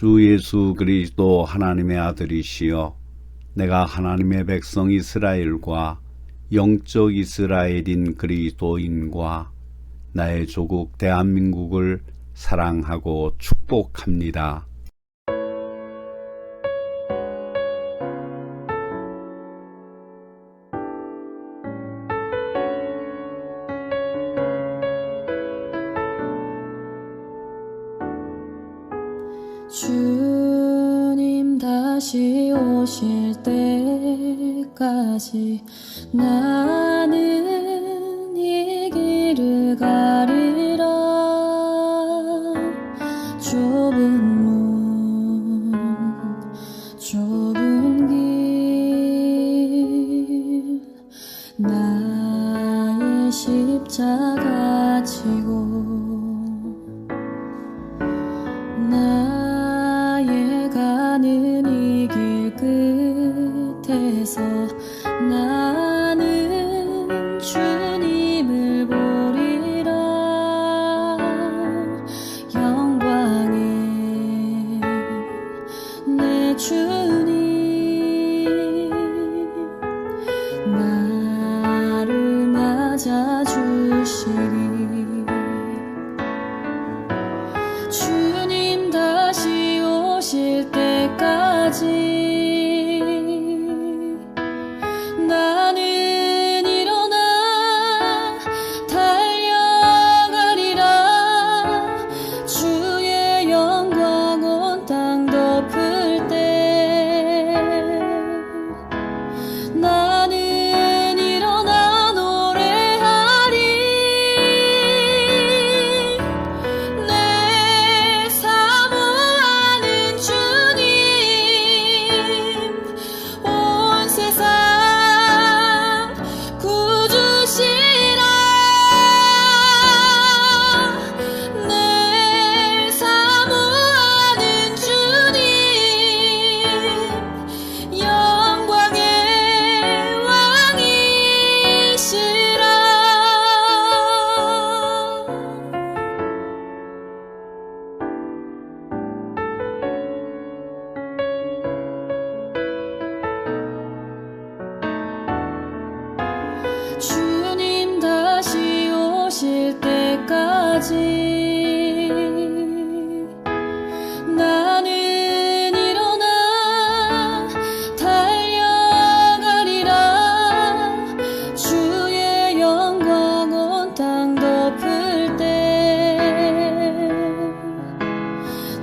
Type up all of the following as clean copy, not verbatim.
주 예수 그리스도 하나님의 아들이시여 내가 하나님의 백성 이스라엘과 영적 이스라엘인 그리스도인과 나의 조국 대한민국을 사랑하고 축복합니다. 주님 다시 오실 때까지 나는 이 길을 가리라. 좁은 문 좁은 길 나의 십자가 지고 나의 가는 이 길 끝에서 나는 주님을 보리라. 영광의 내 주님 나를 맞아주시리. 주님 다시 오실 때까지 나는 일어나 달려가리라. 주의 영광 온 땅 덮을 때 나는 일어나 노래하리. 내 사모하는 주님 온 세상 구주시라. 내 사모하는 주님 영광의 왕이시라. 주님 다시 오실 때까지 나는 일어나 달려가리라. 주의 영광 온 땅 덮을 때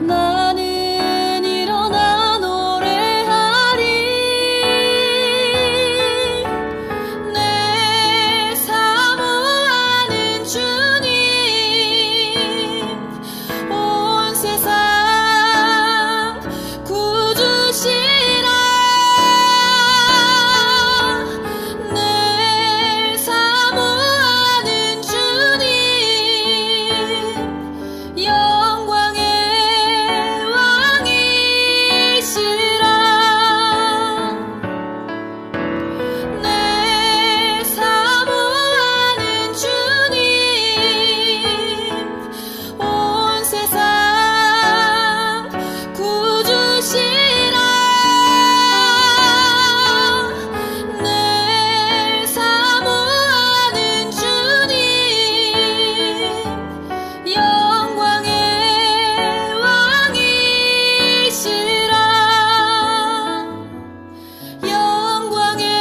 나는 일어나 노래하리. 내 사모하는 주님 온 세상 구주시라. 내 사모하는 주님 영광의 왕이시라. 내 사모하는 주님 온 세상 구주시라. 내 사모하는 주님 영광의 왕이시라. 영광의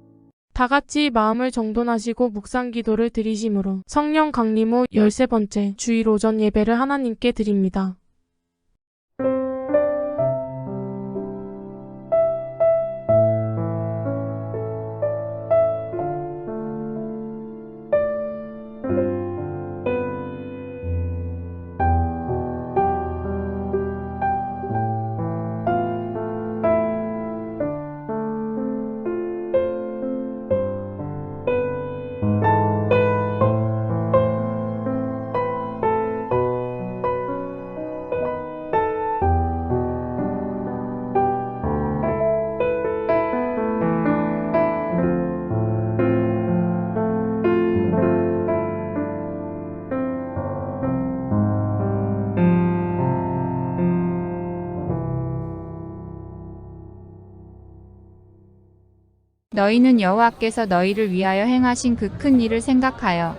왕이시라. 다 같이 마음을 정돈하시고 묵상 기도를 드리심으로 성령 강림 후 13번째 주일 오전 예배를 하나님께 드립니다. 너희는 여호와께서 너희를 위하여 행하신 그 큰 일을 생각하여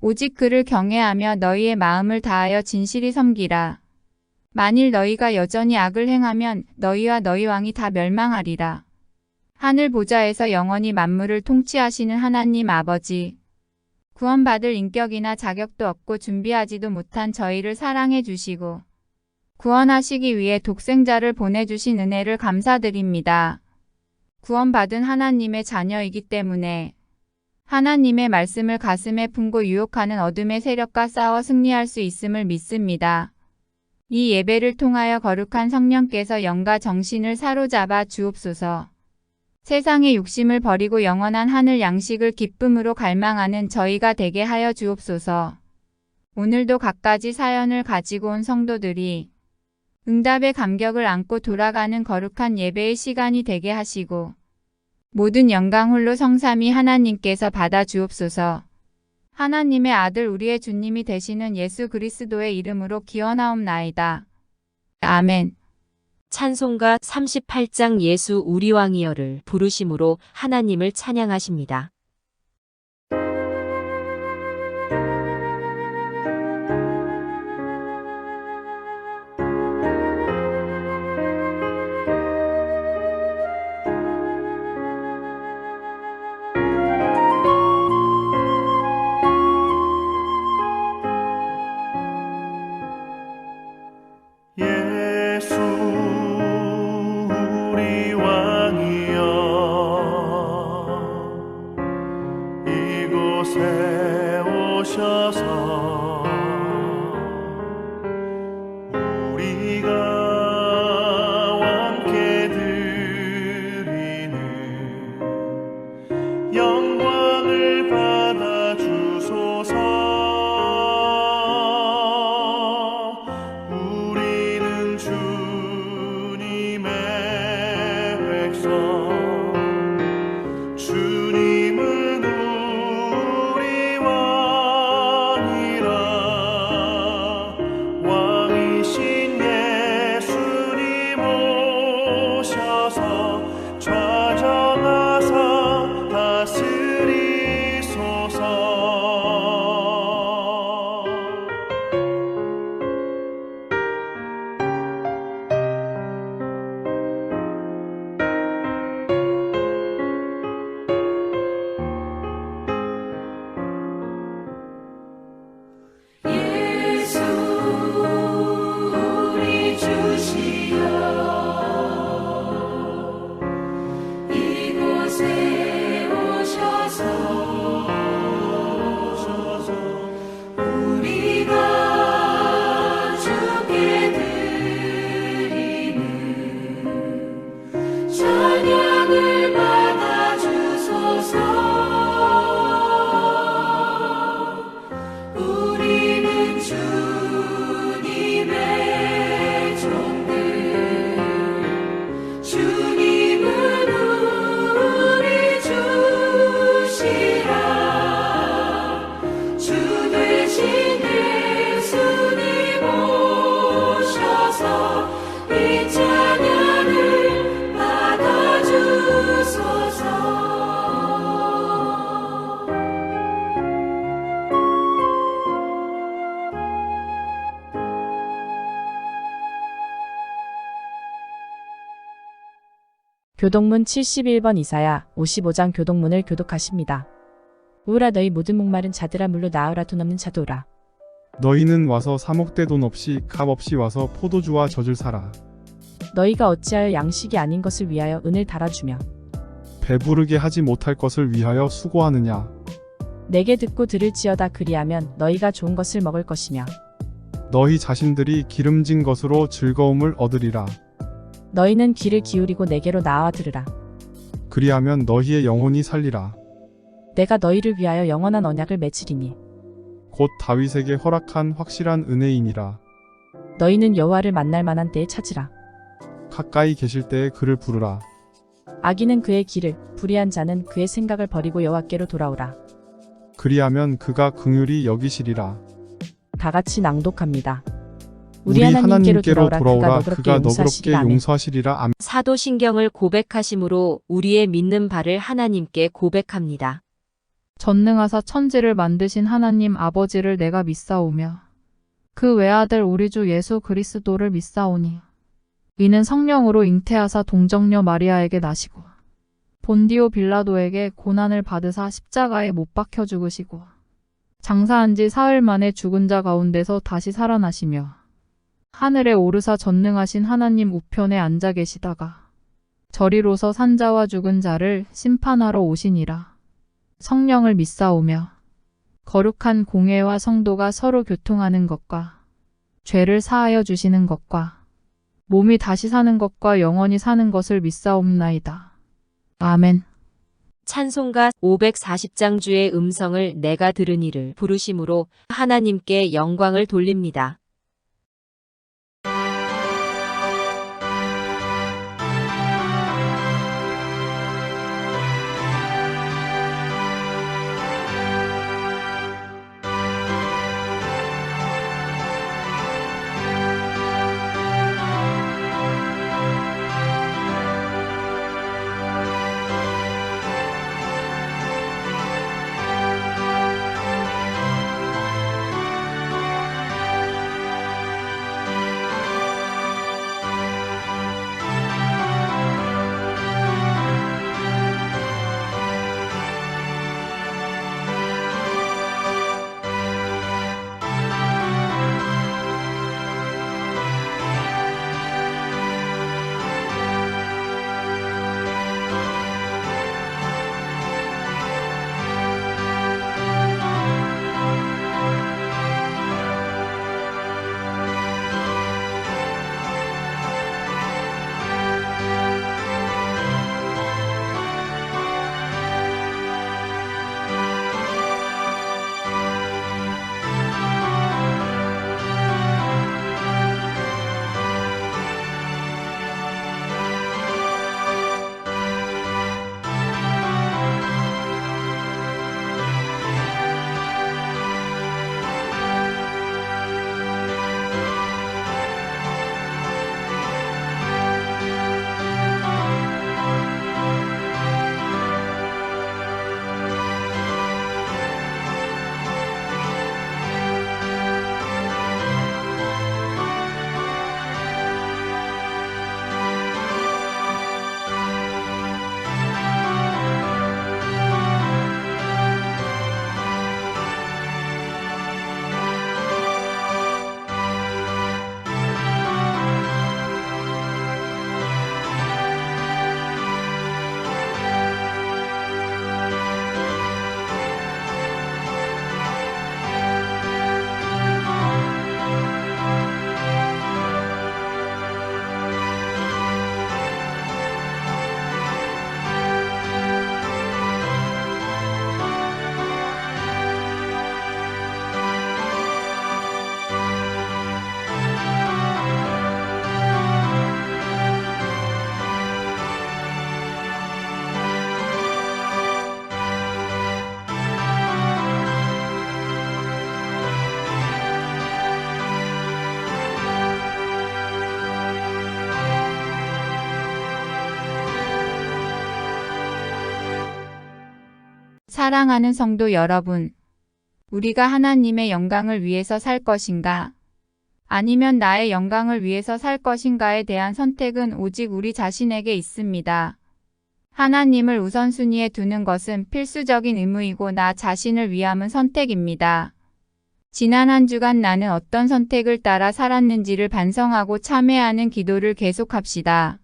오직 그를 경외하며 너희의 마음을 다하여 진실히 섬기라. 만일 너희가 여전히 악을 행하면 너희와 너희 왕이 다 멸망하리라. 하늘 보좌에서 영원히 만물을 통치하시는 하나님 아버지, 구원받을 인격이나 자격도 없고 준비하지도 못한 저희를 사랑해 주시고 구원하시기 위해 독생자를 보내주신 은혜를 감사드립니다. 구원받은 하나님의 자녀이기 때문에 하나님의 말씀을 가슴에 품고 유혹하는 어둠의 세력과 싸워 승리할 수 있음을 믿습니다. 이 예배를 통하여 거룩한 성령께서 영과 정신을 사로잡아 주옵소서. 세상의 욕심을 버리고 영원한 하늘 양식을 기쁨으로 갈망하는 저희가 되게 하여 주옵소서. 오늘도 갖가지 사연을 가지고 온 성도들이 응답의 감격을 안고 돌아가는 거룩한 예배의 시간이 되게 하시고 모든 영광 홀로 성삼위 하나님께서 받아 주옵소서. 하나님의 아들 우리의 주님이 되시는 예수 그리스도의 이름으로 기원하옵나이다. 아멘. 찬송가 38장 예수 우리 왕이여를 부르심으로 하나님을 찬양하십니다. 예수 우리 왕이여 이곳에 오셔서 우리가 왕께 드리는 영광을 받아 주소서. 주님은 우리 왕이라 왕이신 예수님 오셔서 좌정하사 다스리소서. 예수 우리 주시여 이곳에 오셔서 우리가 주께 드리는 찬양을 받아 주소서. 우리는 주님의 종들, 주님은 우리 주시라. 주 되신 예수님 오셔서 이 찬양을 받아 주소서. 교독문 71번 이사야 55장 교독문을 교독하십니다. 오라 너희 모든 목마른 자들아 물로 나으라 돈 없는 자도 오라. 너희는 와서 사목대 돈 없이 값 없이 와서 포도주와 젖을 사라. 너희가 어찌하여 양식이 아닌 것을 위하여 은을 달아주며 배부르게 하지 못할 것을 위하여 수고하느냐. 내게 듣고 들을지어다. 그리하면 너희가 좋은 것을 먹을 것이며 너희 자신들이 기름진 것으로 즐거움을 얻으리라. 너희는 귀를 기울이고 내게로 나와 들으라. 그리하면 너희의 영혼이 살리라. 내가 너희를 위하여 영원한 언약을 맺으리니 곧 다윗에게 허락한 확실한 은혜이니라. 너희는 여호와를 만날 만한 때에 찾으라. 가까이 계실 때에 그를 부르라. 악인은 그의 길을, 불의한 자는 그의 생각을 버리고 여호와께로 돌아오라. 그리하면 그가 긍휼히 여기시리라. 다 같이 낭독합니다. 우리 하나님께로 돌아오라. 그가 너그럽게 용서하시리라. 아멘. 용서하시리라. 아멘. 사도신경을 고백하심으로 우리의 믿는 바를 하나님께 고백합니다. 전능하사 천지를 만드신 하나님 아버지를 내가 믿사오며 그 외아들 우리 주 예수 그리스도를 믿사오니 이는 성령으로 잉태하사 동정녀 마리아에게 나시고 본디오 빌라도에게 고난을 받으사 십자가에 못 박혀 죽으시고 장사한 지 사흘 만에 죽은 자 가운데서 다시 살아나시며 하늘에 오르사 전능하신 하나님 우편에 앉아 계시다가 저리로서 산자와 죽은 자를 심판하러 오시니라. 성령을 믿사오며 거룩한 공회와 성도가 서로 교통하는 것과 죄를 사하여 주시는 것과 몸이 다시 사는 것과 영원히 사는 것을 믿사옵나이다. 아멘. 찬송가 540장 주의 음성을 내가 들으니를 부르심으로 하나님께 영광을 돌립니다. 사랑하는 성도 여러분, 우리가 하나님의 영광을 위해서 살 것인가? 아니면 나의 영광을 위해서 살 것인가에 대한 선택은 오직 우리 자신에게 있습니다. 하나님을 우선순위에 두는 것은 필수적인 의무이고 나 자신을 위함은 선택입니다. 지난 한 주간 나는 어떤 선택을 따라 살았는지를 반성하고 참회하는 기도를 계속합시다.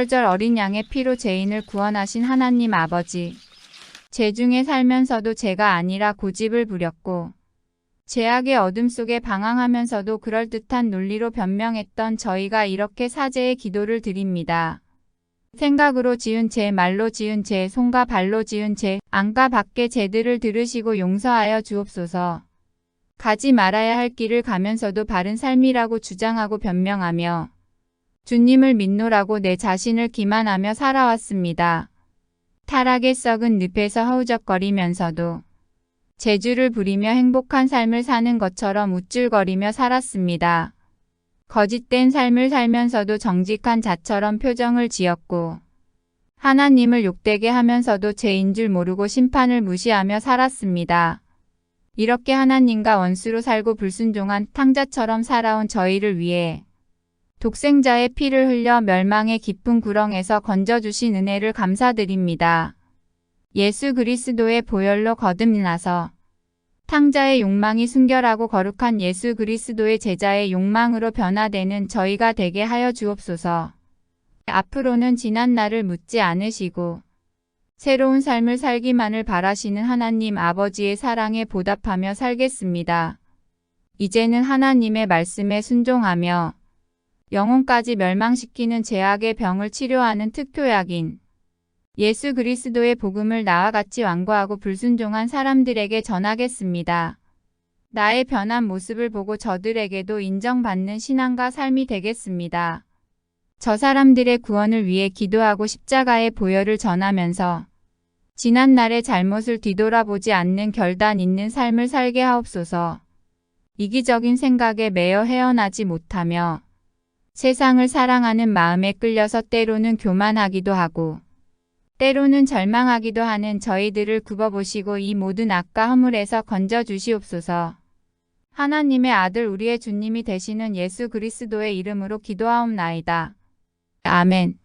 부활절 어린 양의 피로 죄인을 구원하신 하나님 아버지. 죄중에 살면서도 죄가 아니라 고집을 부렸고 죄악의 어둠 속에 방황하면서도 그럴듯한 논리로 변명했던 저희가 이렇게 사죄의 기도를 드립니다. 생각으로 지은 죄, 말로 지은 죄, 손과 발로 지은 죄, 안과 밖의 죄들을 들으시고 용서하여 주옵소서. 가지 말아야 할 길을 가면서도 바른 삶이라고 주장하고 변명하며 주님을 믿노라고 내 자신을 기만하며 살아왔습니다. 타락의 썩은 늪에서 허우적거리면서도 재주를 부리며 행복한 삶을 사는 것처럼 우쭐거리며 살았습니다. 거짓된 삶을 살면서도 정직한 자처럼 표정을 지었고 하나님을 욕되게 하면서도 죄인 줄 모르고 심판을 무시하며 살았습니다. 이렇게 하나님과 원수로 살고 불순종한 탕자처럼 살아온 저희를 위해 독생자의 피를 흘려 멸망의 깊은 구렁에서 건져주신 은혜를 감사드립니다. 예수 그리스도의 보혈로 거듭나서 탕자의 욕망이 순결하고 거룩한 예수 그리스도의 제자의 욕망으로 변화되는 저희가 되게 하여 주옵소서. 앞으로는 지난 날을 묻지 않으시고 새로운 삶을 살기만을 바라시는 하나님 아버지의 사랑에 보답하며 살겠습니다. 이제는 하나님의 말씀에 순종하며 영혼까지 멸망시키는 죄악의 병을 치료하는 특효약인 예수 그리스도의 복음을 나와 같이 완고하고 불순종한 사람들에게 전하겠습니다. 나의 변한 모습을 보고 저들에게도 인정받는 신앙과 삶이 되겠습니다. 저 사람들의 구원을 위해 기도하고 십자가의 보혈을 전하면서 지난날의 잘못을 뒤돌아보지 않는 결단 있는 삶을 살게 하옵소서. 이기적인 생각에 매여 헤어나지 못하며 세상을 사랑하는 마음에 끌려서 때로는 교만하기도 하고 때로는 절망하기도 하는 저희들을 굽어보시고 이 모든 악과 허물에서 건져주시옵소서. 하나님의 아들 우리의 주님이 되시는 예수 그리스도의 이름으로 기도하옵나이다. 아멘.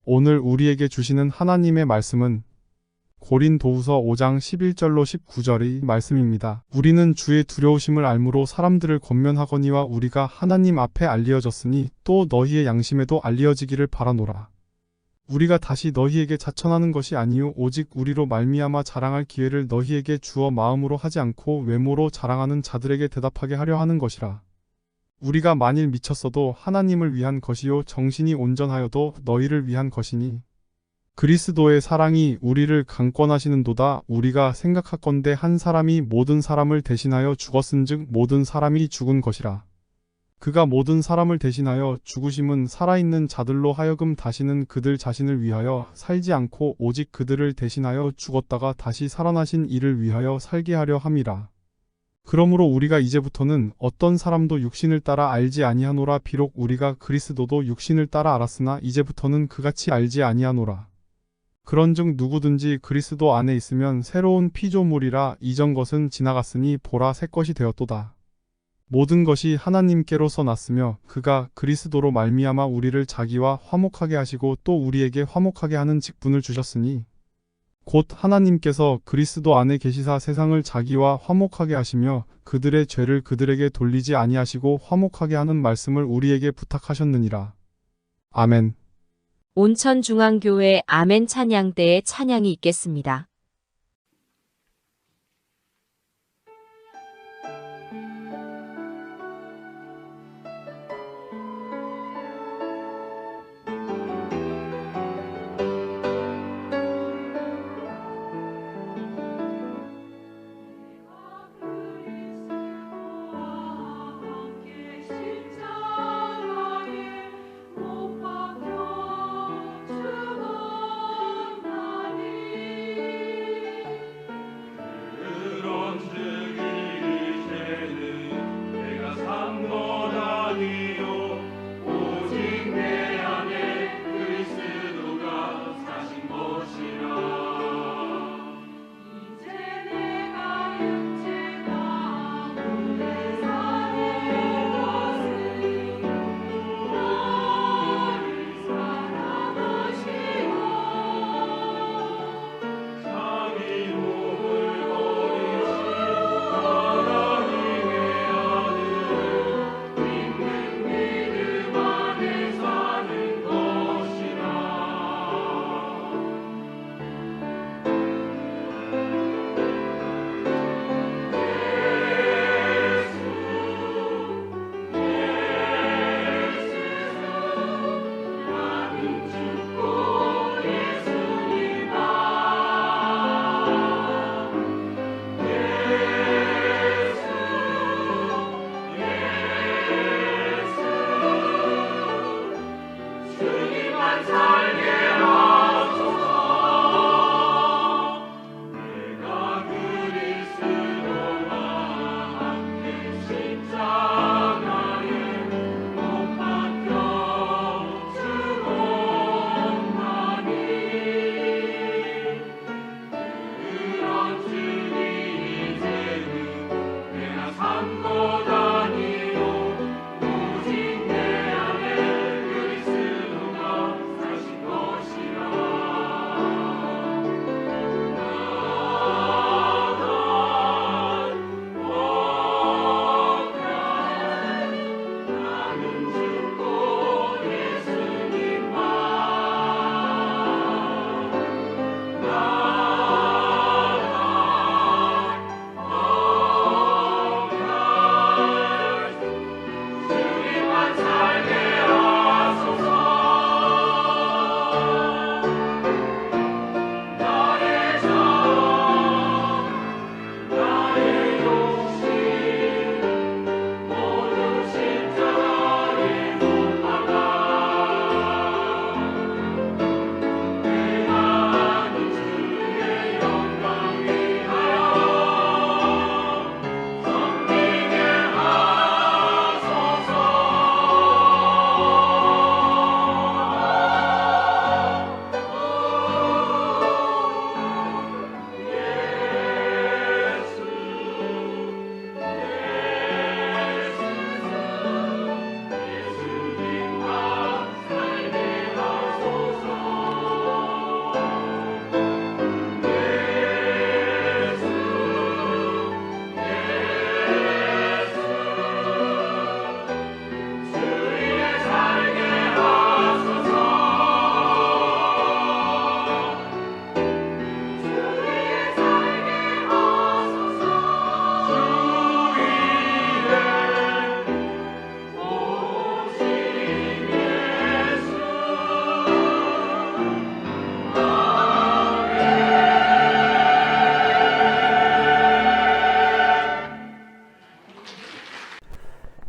오늘 우리에게 주시는 하나님의 말씀은 고린도후서 5장 11절로 19절의 말씀입니다. 우리는 주의 두려우심을 알므로 사람들을 권면하거니와 우리가 하나님 앞에 알리어졌으니 또 너희의 양심에도 알리어지기를 바라노라. 우리가 다시 너희에게 자천하는 것이 아니요 오직 우리로 말미암아 자랑할 기회를 너희에게 주어 마음으로 하지 않고 외모로 자랑하는 자들에게 대답하게 하려 하는 것이라. 우리가 만일 미쳤어도 하나님을 위한 것이요 정신이 온전하여도 너희를 위한 것이니 그리스도의 사랑이 우리를 강권하시는도다. 우리가 생각하건대 한 사람이 모든 사람을 대신하여 죽었은즉 모든 사람이 죽은 것이라. 그가 모든 사람을 대신하여 죽으심은 살아있는 자들로 하여금 다시는 그들 자신을 위하여 살지 않고 오직 그들을 대신하여 죽었다가 다시 살아나신 이를 위하여 살게 하려 함이라. 그러므로 우리가 이제부터는 어떤 사람도 육신을 따라 알지 아니하노라. 비록 우리가 그리스도도 육신을 따라 알았으나 이제부터는 그같이 알지 아니하노라. 그런즉 누구든지 그리스도 안에 있으면 새로운 피조물이라. 이전 것은 지나갔으니 보라 새 것이 되었도다. 모든 것이 하나님께로서 났으며 그가 그리스도로 말미암아 우리를 자기와 화목하게 하시고 또 우리에게 화목하게 하는 직분을 주셨으니 곧 하나님께서 그리스도 안에 계시사 세상을 자기와 화목하게 하시며 그들의 죄를 그들에게 돌리지 아니하시고 화목하게 하는 말씀을 우리에게 부탁하셨느니라. 아멘. 온천중앙교회 아멘 찬양 때에 찬양이 있겠습니다. 십자가에 못 박혀 죽었나니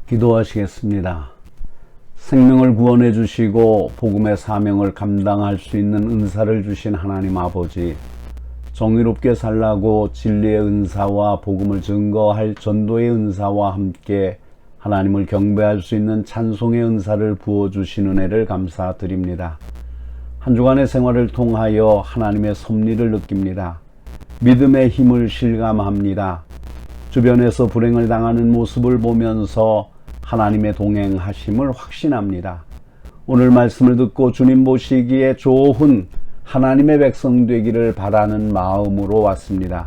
기도하시겠습니다. 생명을 구원해 주시고 복음의 사명을 감당할 수 있는 은사를 주신 하나님 아버지, 정의롭게 살라고 진리의 은사와 복음을 증거할 전도의 은사와 함께 하나님을 경배할 수 있는 찬송의 은사를 부어주신 은혜를 감사드립니다. 한 주간의 생활을 통하여 하나님의 섭리를 느낍니다. 믿음의 힘을 실감합니다. 주변에서 불행을 당하는 모습을 보면서 하나님의 동행하심을 확신합니다. 오늘 말씀을 듣고 주님 보시기에 좋은 하나님의 백성 되기를 바라는 마음으로 왔습니다.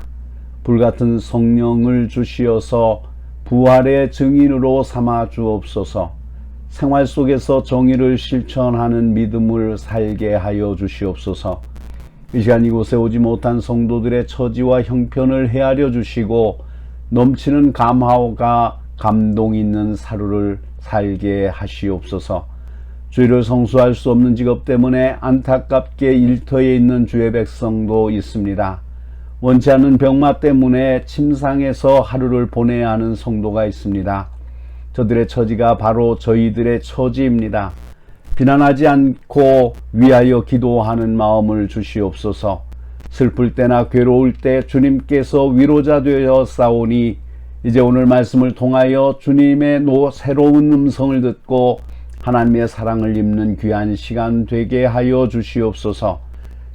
불같은 성령을 주시어서 부활의 증인으로 삼아 주옵소서. 생활 속에서 정의를 실천하는 믿음을 살게 하여 주시옵소서. 이 시간 이곳에 오지 못한 성도들의 처지와 형편을 헤아려 주시고 넘치는 감화가 감동 있는 하루를 살게 하시옵소서. 주의를 성수할 수 없는 직업 때문에 안타깝게 일터에 있는 주의 백성도 있습니다. 원치 않는 병마 때문에 침상에서 하루를 보내야 하는 성도가 있습니다. 저들의 처지가 바로 저희들의 처지입니다. 비난하지 않고 위하여 기도하는 마음을 주시옵소서. 슬플 때나 괴로울 때 주님께서 위로자 되어 싸우니 이제 오늘 말씀을 통하여 주님의 새로운 음성을 듣고 하나님의 사랑을 입는 귀한 시간 되게 하여 주시옵소서.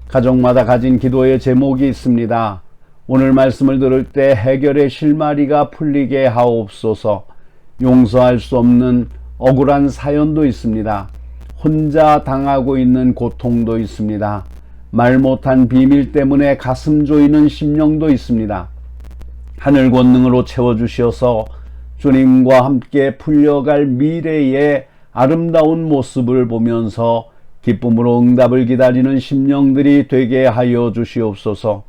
가정마다 가진 기도의 제목이 있습니다. 오늘 말씀을 들을 때 해결의 실마리가 풀리게 하옵소서. 용서할 수 없는 억울한 사연도 있습니다. 혼자 당하고 있는 고통도 있습니다. 말 못한 비밀 때문에 가슴 조이는 심령도 있습니다. 하늘 권능으로 채워주셔서 주님과 함께 풀려갈 미래의 아름다운 모습을 보면서 기쁨으로 응답을 기다리는 심령들이 되게 하여 주시옵소서.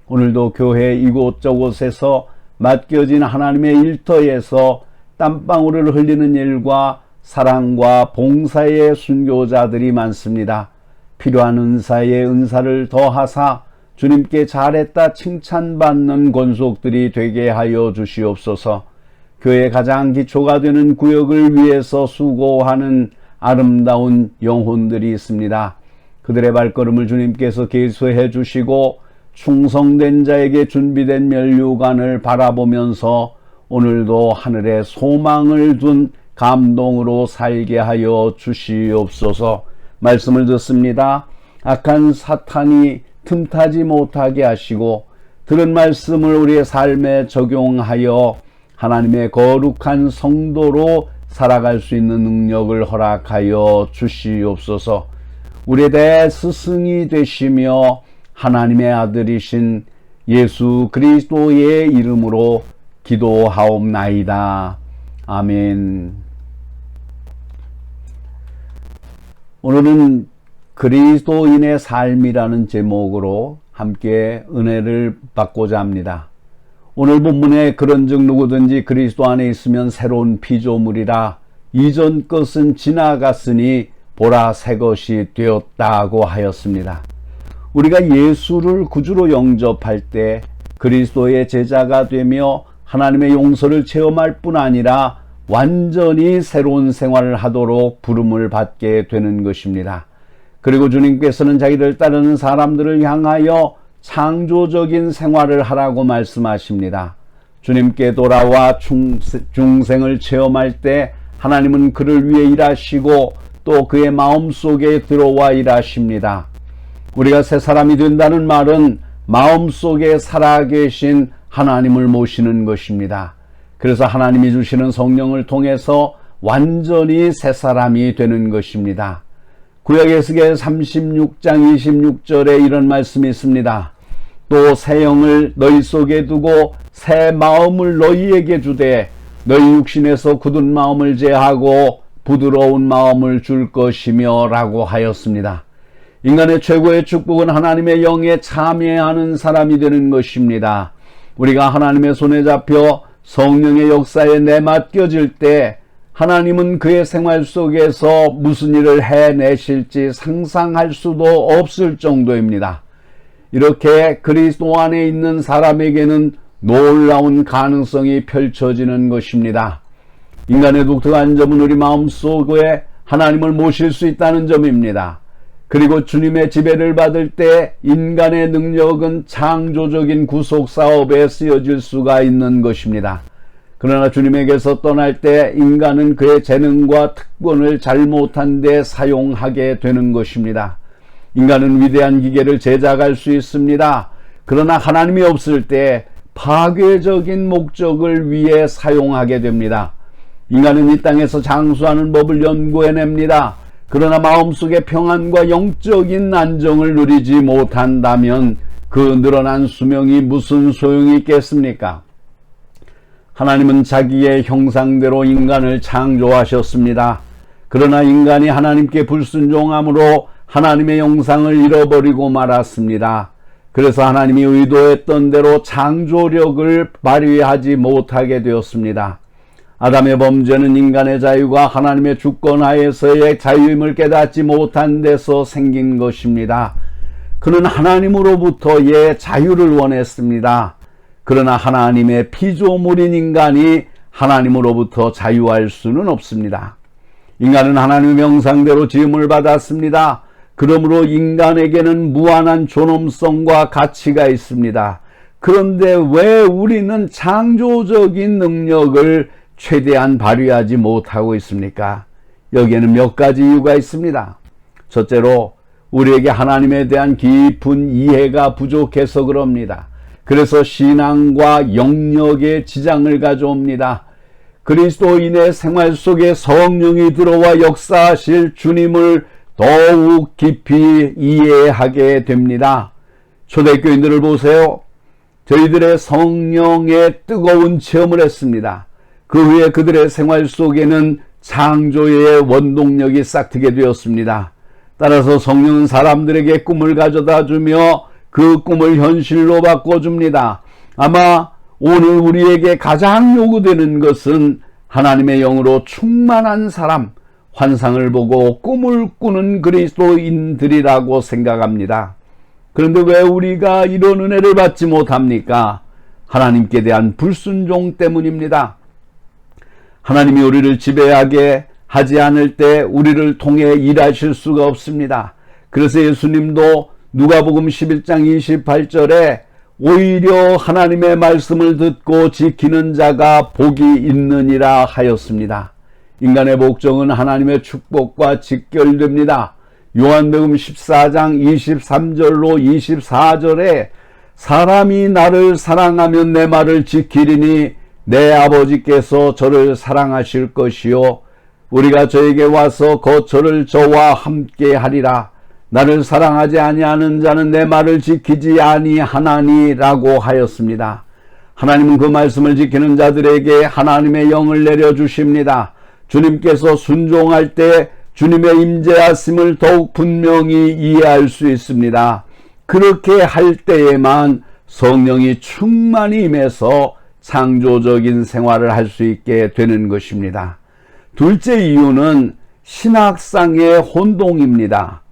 오늘도 교회 이곳저곳에서 맡겨진 하나님의 일터에서 땀방울을 흘리는 일과 사랑과 봉사의 순교자들이 많습니다. 필요한 은사에 은사를 더하사 주님께 잘했다 칭찬받는 권속들이 되게 하여 주시옵소서. 교회의 가장 기초가 되는 구역을 위해서 수고하는 아름다운 영혼들이 있습니다. 그들의 발걸음을 주님께서 계수해 주시고 충성된 자에게 준비된 면류관을 바라보면서 오늘도 하늘에 소망을 둔 감동으로 살게 하여 주시옵소서. 말씀을 듣습니다. 악한 사탄이 틈타지 못하게 하시고 들은 말씀을 우리의 삶에 적용하여 하나님의 거룩한 성도로 살아갈 수 있는 능력을 허락하여 주시옵소서. 우리의 대스승이 되시며 하나님의 아들이신 예수 그리스도의 이름으로 기도하옵나이다. 아멘. 오늘은 그리스도인의 삶이라는 제목으로 함께 은혜를 받고자 합니다. 오늘 본문에 그런즉 누구든지 그리스도 안에 있으면 새로운 피조물이라 이전 것은 지나갔으니 보라 새 것이 되었다고 하였습니다. 우리가 예수를 구주로 영접할 때 그리스도의 제자가 되며 하나님의 용서를 체험할 뿐 아니라 완전히 새로운 생활을 하도록 부름을 받게 되는 것입니다. 그리고 주님께서는 자기를 따르는 사람들을 향하여 창조적인 생활을 하라고 말씀하십니다. 주님께 돌아와 중생을 체험할 때 하나님은 그를 위해 일하시고 또 그의 마음속에 들어와 일하십니다. 우리가 새 사람이 된다는 말은 마음속에 살아계신 하나님을 모시는 것입니다. 그래서 하나님이 주시는 성령을 통해서 완전히 새 사람이 되는 것입니다. 구약 에스겔 36장 26절에 이런 말씀이 있습니다. 또 새 영을 너희 속에 두고 새 마음을 너희에게 주되 너희 육신에서 굳은 마음을 제하고 부드러운 마음을 줄 것이며 라고 하였습니다. 인간의 최고의 축복은 하나님의 영에 참여하는 사람이 되는 것입니다. 우리가 하나님의 손에 잡혀 성령의 역사에 내맡겨질 때 하나님은 그의 생활 속에서 무슨 일을 해내실지 상상할 수도 없을 정도입니다. 이렇게 그리스도 안에 있는 사람에게는 놀라운 가능성이 펼쳐지는 것입니다. 인간의 독특한 점은 우리 마음속에 하나님을 모실 수 있다는 점입니다. 그리고 주님의 지배를 받을 때 인간의 능력은 창조적인 구속 사업에 쓰여질 수가 있는 것입니다. 그러나 주님에게서 떠날 때 인간은 그의 재능과 특권을 잘못한 데 사용하게 되는 것입니다. 인간은 위대한 기계를 제작할 수 있습니다. 그러나 하나님이 없을 때 파괴적인 목적을 위해 사용하게 됩니다. 인간은 이 땅에서 장수하는 법을 연구해냅니다. 그러나 마음속의 평안과 영적인 안정을 누리지 못한다면 그 늘어난 수명이 무슨 소용이 있겠습니까? 하나님은 자기의 형상대로 인간을 창조하셨습니다. 그러나 인간이 하나님께 불순종함으로 하나님의 형상을 잃어버리고 말았습니다. 그래서 하나님이 의도했던 대로 창조력을 발휘하지 못하게 되었습니다. 아담의 범죄는 인간의 자유가 하나님의 주권 하에서의 자유임을 깨닫지 못한 데서 생긴 것입니다. 그는 하나님으로부터의 자유를 원했습니다. 그러나 하나님의 피조물인 인간이 하나님으로부터 자유할 수는 없습니다. 인간은 하나님의 명상대로 지음을 받았습니다. 그러므로 인간에게는 무한한 존엄성과 가치가 있습니다. 그런데 왜 우리는 창조적인 능력을 최대한 발휘하지 못하고 있습니까? 여기에는 몇 가지 이유가 있습니다. 첫째로 우리에게 하나님에 대한 깊은 이해가 부족해서 그럽니다. 그래서 신앙과 영역에 지장을 가져옵니다. 그리스도인의 생활 속에 성령이 들어와 역사하실 주님을 더욱 깊이 이해하게 됩니다. 초대교인들을 보세요. 저희들의 성령의 뜨거운 체험을 했습니다. 그 후에 그들의 생활 속에는 창조의 원동력이 싹트게 되었습니다. 따라서 성령은 사람들에게 꿈을 가져다 주며 그 꿈을 현실로 바꿔줍니다. 아마 오늘 우리에게 가장 요구되는 것은 하나님의 영으로 충만한 사람, 환상을 보고 꿈을 꾸는 그리스도인들이라고 생각합니다. 그런데 왜 우리가 이런 은혜를 받지 못합니까? 하나님께 대한 불순종 때문입니다. 하나님이 우리를 지배하게 하지 않을 때 우리를 통해 일하실 수가 없습니다. 그래서 예수님도 누가복음 11장 28절에 오히려 하나님의 말씀을 듣고 지키는 자가 복이 있느니라 하였습니다. 인간의 복종은 하나님의 축복과 직결됩니다. 요한복음 14장 23절로 24절에 사람이 나를 사랑하면 내 말을 지키리니 내 아버지께서 저를 사랑하실 것이요 우리가 저에게 와서 거처를 저와 함께 하리라. 나를 사랑하지 아니하는 자는 내 말을 지키지 아니하나니라고 하였습니다. 하나님은 그 말씀을 지키는 자들에게 하나님의 영을 내려주십니다. 주님께서 순종할 때 주님의 임재하심을 더욱 분명히 이해할 수 있습니다. 그렇게 할 때에만 성령이 충만히 임해서 창조적인 생활을 할 수 있게 되는 것입니다. 둘째 이유는 신학상의 혼동입니다.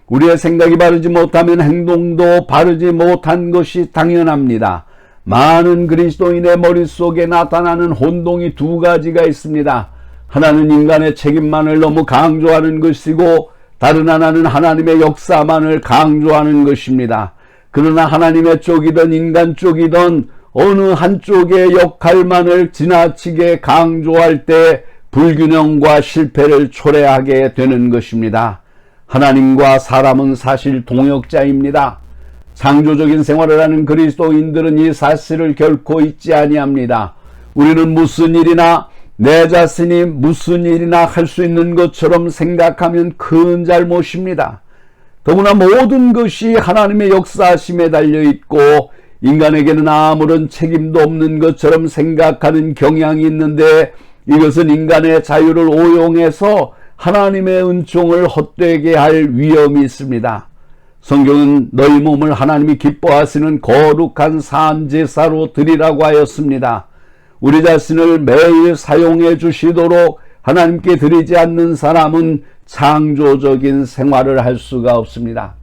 우리의 생각이 바르지 못하면 행동도 바르지 못한 것이 당연합니다. 많은 그리스도인의 머릿속에 나타나는 혼동이 두 가지가 있습니다. 하나는 인간의 책임만을 너무 강조하는 것이고 다른 하나는 하나님의 역사만을 강조하는 것입니다. 그러나 하나님의 쪽이든 인간 쪽이든 어느 한쪽의 역할만을 지나치게 강조할 때 불균형과 실패를 초래하게 되는 것입니다. 하나님과 사람은 사실 동역자입니다. 창조적인 생활을 하는 그리스도인들은 이 사실을 결코 잊지 아니합니다. 우리는 무슨 일이나 내 자신이 무슨 일이나 할 수 있는 것처럼 생각하면 큰 잘못입니다. 더구나 모든 것이 하나님의 역사하심에 달려있고 인간에게는 아무런 책임도 없는 것처럼 생각하는 경향이 있는데 이것은 인간의 자유를 오용해서 하나님의 은총을 헛되게 할 위험이 있습니다. 성경은 너희 몸을 하나님이 기뻐하시는 거룩한 산제사로 드리라고 하였습니다. 우리 자신을 매일 사용해 주시도록 하나님께 드리지 않는 사람은 창조적인 생활을 할 수가 없습니다.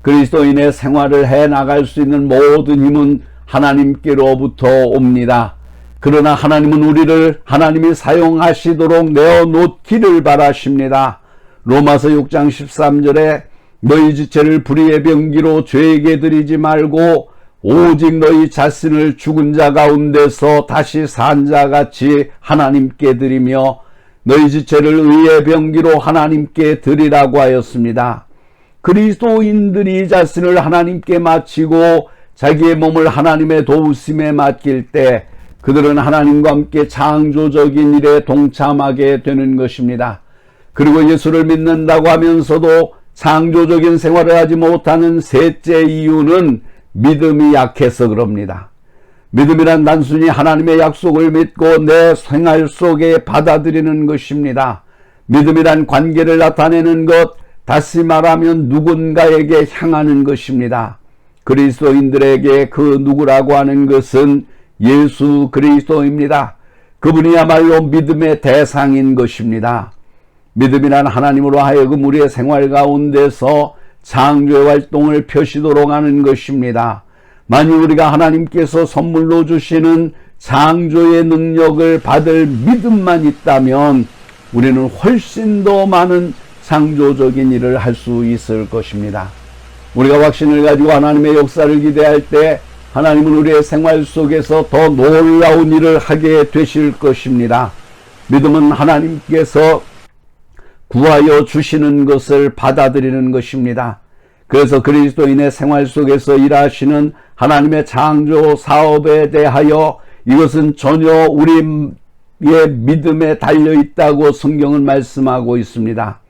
그리스도인의 생활을 해 나갈 수 있는 모든 힘은 하나님께로부터 옵니다. 그러나 하나님은 우리를 하나님이 사용하시도록 내어놓기를 바라십니다. 로마서 6장 13절에 너희 지체를 불의의 병기로 죄에게 드리지 말고 오직 너희 자신을 죽은 자 가운데서 다시 산 자같이 하나님께 드리며 너희 지체를 의의 병기로 하나님께 드리라고 하였습니다. 그리스도인들이 자신을 하나님께 바치고 자기의 몸을 하나님의 도우심에 맡길 때 그들은 하나님과 함께 창조적인 일에 동참하게 되는 것입니다. 그리고 예수를 믿는다고 하면서도 창조적인 생활을 하지 못하는 셋째 이유는 믿음이 약해서 그럽니다. 믿음이란 단순히 하나님의 약속을 믿고 내 생활 속에 받아들이는 것입니다. 믿음이란 관계를 나타내는 것, 다시 말하면 누군가에게 향하는 것입니다. 그리스도인들에게 그 누구라고 하는 것은 예수 그리스도입니다. 그분이야말로 믿음의 대상인 것입니다. 믿음이란 하나님으로 하여금 우리의 생활 가운데서 창조의 활동을 펴시도록 하는 것입니다. 만일 우리가 하나님께서 선물로 주시는 창조의 능력을 받을 믿음만 있다면 우리는 훨씬 더 많은 창조적인 일을 할 수 있을 것입니다. 우리가 확신을 가지고 하나님의 역사를 기대할 때 하나님은 우리의 생활 속에서 더 놀라운 일을 하게 되실 것입니다. 믿음은 하나님께서 구하여 주시는 것을 받아들이는 것입니다. 그래서 그리스도인의 생활 속에서 일하시는 하나님의 창조 사업에 대하여 이것은 전혀 우리의 믿음에 달려 있다고 성경은 말씀하고 있습니다.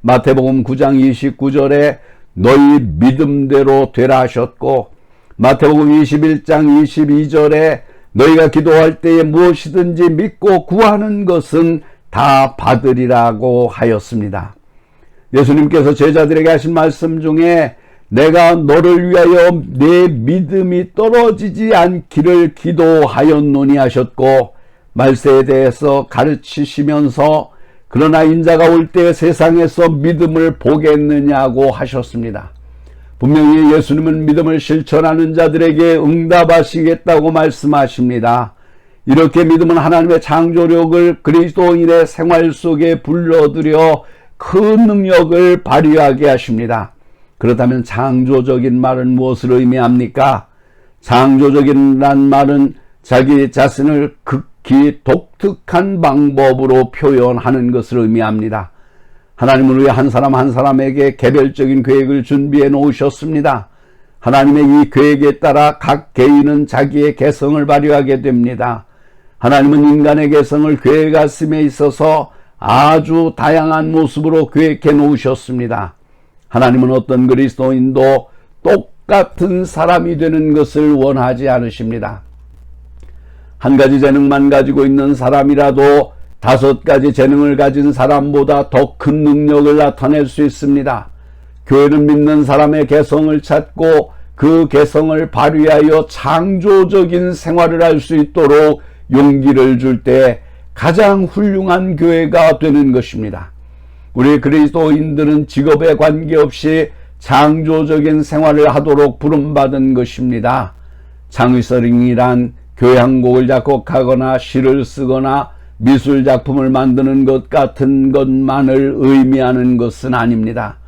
마태복음 9장 29절에 너희 믿음대로 되라 하셨고, 마태복음 21장 22절에 너희가 기도할 때에 무엇이든지 믿고 구하는 것은 다 받으리라고 하였습니다. 예수님께서 제자들에게 하신 말씀 중에 내가 너를 위하여 내 믿음이 떨어지지 않기를 기도하였노니 하셨고, 말세에 대해서 가르치시면서 그러나 인자가 올 때 세상에서 믿음을 보겠느냐고 하셨습니다. 분명히 예수님은 믿음을 실천하는 자들에게 응답하시겠다고 말씀하십니다. 이렇게 믿음은 하나님의 창조력을 그리스도인의 생활 속에 불러들여 큰 능력을 발휘하게 하십니다. 그렇다면 창조적인 말은 무엇을 의미합니까? 창조적인란 말은 자기 자신을 극히 독특한 방법으로 표현하는 것을 의미합니다. 하나님은 우리 한 사람 한 사람에게 개별적인 계획을 준비해 놓으셨습니다. 하나님의 이 계획에 따라 각 개인은 자기의 개성을 발휘하게 됩니다. 하나님은 인간의 개성을 계획하심에 있어서 아주 다양한 모습으로 계획해 놓으셨습니다. 하나님은 어떤 그리스도인도 똑같은 사람이 되는 것을 원하지 않으십니다. 한 가지 재능만 가지고 있는 사람이라도 5가지 재능을 가진 사람보다 더 큰 능력을 나타낼 수 있습니다. 교회는 믿는 사람의 개성을 찾고 그 개성을 발휘하여 창조적인 생활을 할 수 있도록 용기를 줄 때 가장 훌륭한 교회가 되는 것입니다. 우리 그리스도인들은 직업에 관계없이 창조적인 생활을 하도록 부름받은 것입니다. 창의성이란 교회 한 곡을 작곡하거나 시를 쓰거나 미술 작품을 만드는 것 같은 것만을 의미하는 것은 아닙니다.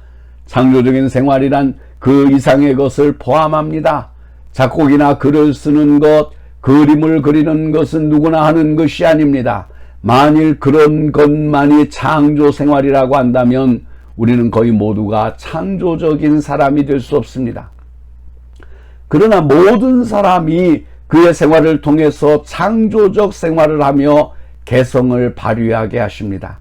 창조적인 생활이란 그 이상의 것을 포함합니다. 작곡이나 글을 쓰는 것, 그림을 그리는 것은 누구나 하는 것이 아닙니다. 만일 그런 것만이 창조 생활이라고 한다면 우리는 거의 모두가 창조적인 사람이 될 수 없습니다. 그러나 모든 사람이 그의 생활을 통해서 창조적 생활을 하며 개성을 발휘하게 하십니다.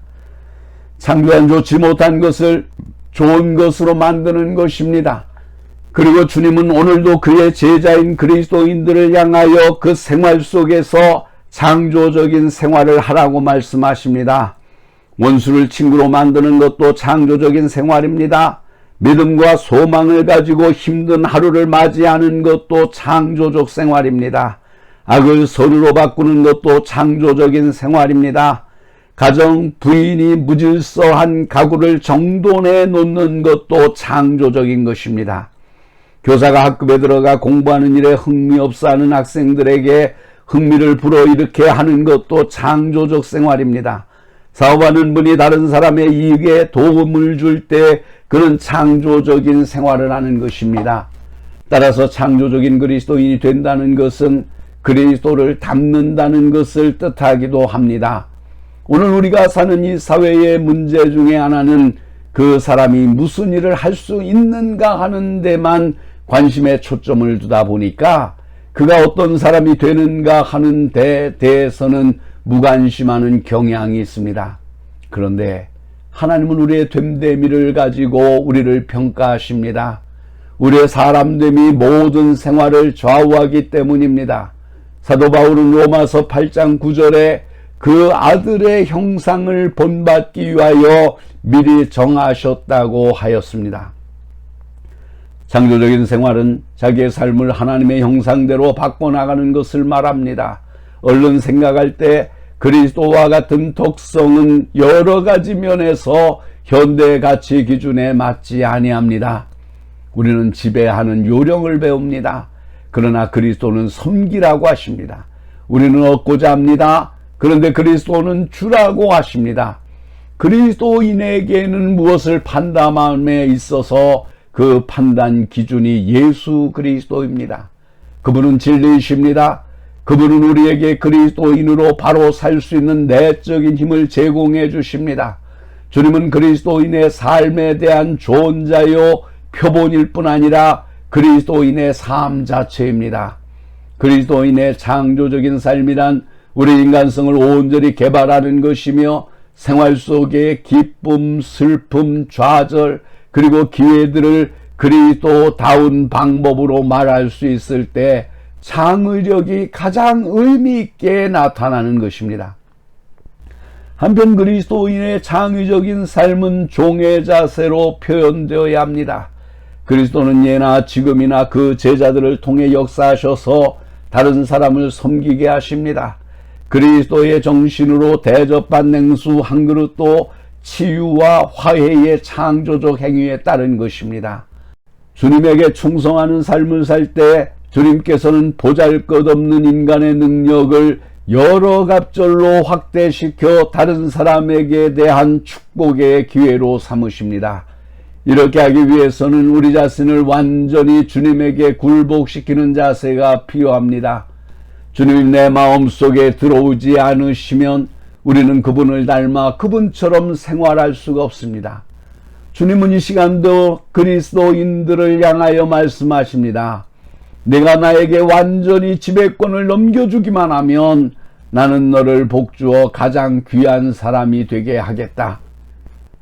창조한 좋지 못한 것을 좋은 것으로 만드는 것입니다. 그리고 주님은 오늘도 그의 제자인 그리스도인들을 향하여 그 생활 속에서 창조적인 생활을 하라고 말씀하십니다. 원수를 친구로 만드는 것도 창조적인 생활입니다. 믿음과 소망을 가지고 힘든 하루를 맞이하는 것도 창조적 생활입니다. 악을 선으로 바꾸는 것도 창조적인 생활입니다. 가정 부인이 무질서한 가구를 정돈해 놓는 것도 창조적인 것입니다. 교사가 학급에 들어가 공부하는 일에 흥미없어 하는 학생들에게 흥미를 불어일으켜 하는 것도 창조적 생활입니다. 사업하는 분이 다른 사람의 이익에 도움을 줄 때 그런 창조적인 생활을 하는 것입니다. 따라서 창조적인 그리스도인이 된다는 것은 그리스도를 닮는다는 것을 뜻하기도 합니다. 오늘 우리가 사는 이 사회의 문제 중에 하나는 그 사람이 무슨 일을 할 수 있는가 하는 데만 관심에 초점을 두다 보니까 그가 어떤 사람이 되는가 하는 데 대해서는 무관심하는 경향이 있습니다. 그런데 하나님은 우리의 됨됨이를 가지고 우리를 평가하십니다. 우리의 사람됨이 모든 생활을 좌우하기 때문입니다. 사도 바울은 로마서 8장 9절에 그 아들의 형상을 본받기 위하여 미리 정하셨다고 하였습니다. 창조적인 생활은 자기의 삶을 하나님의 형상대로 바꿔나가는 것을 말합니다. 얼른 생각할 때 그리스도와 같은 독성은 여러 가지 면에서 현대의 가치 기준에 맞지 아니합니다. 우리는 지배하는 요령을 배웁니다. 그러나 그리스도는 섬기라고 하십니다. 우리는 얻고자 합니다. 그런데 그리스도는 주라고 하십니다. 그리스도인에게는 무엇을 판단함에 있어서 그 판단 기준이 예수 그리스도입니다. 그분은 진리이십니다. 그분은 우리에게 그리스도인으로 바로 살 수 있는 내적인 힘을 제공해 주십니다. 주님은 그리스도인의 삶에 대한 존자요 표본일 뿐 아니라 그리스도인의 삶 자체입니다. 그리스도인의 창조적인 삶이란 우리 인간성을 온전히 개발하는 것이며 생활 속의 기쁨, 슬픔, 좌절 그리고 기회들을 그리스도다운 방법으로 말할 수 있을 때 창의력이 가장 의미 있게 나타나는 것입니다. 한편 그리스도인의 창의적인 삶은 종의 자세로 표현되어야 합니다. 그리스도는 예나 지금이나 그 제자들을 통해 역사하셔서 다른 사람을 섬기게 하십니다. 그리스도의 정신으로 대접한 냉수 한 그릇도 치유와 화해의 창조적 행위에 따른 것입니다. 주님에게 충성하는 삶을 살 때 주님께서는 보잘것없는 인간의 능력을 여러 갑절로 확대시켜 다른 사람에게 대한 축복의 기회로 삼으십니다. 이렇게 하기 위해서는 우리 자신을 완전히 주님에게 굴복시키는 자세가 필요합니다. 주님 내 마음속에 들어오지 않으시면 우리는 그분을 닮아 그분처럼 생활할 수가 없습니다. 주님은 이 시간도 그리스도인들을 향하여 말씀하십니다. 내가 나에게 완전히 지배권을 넘겨주기만 하면 나는 너를 복주어 가장 귀한 사람이 되게 하겠다.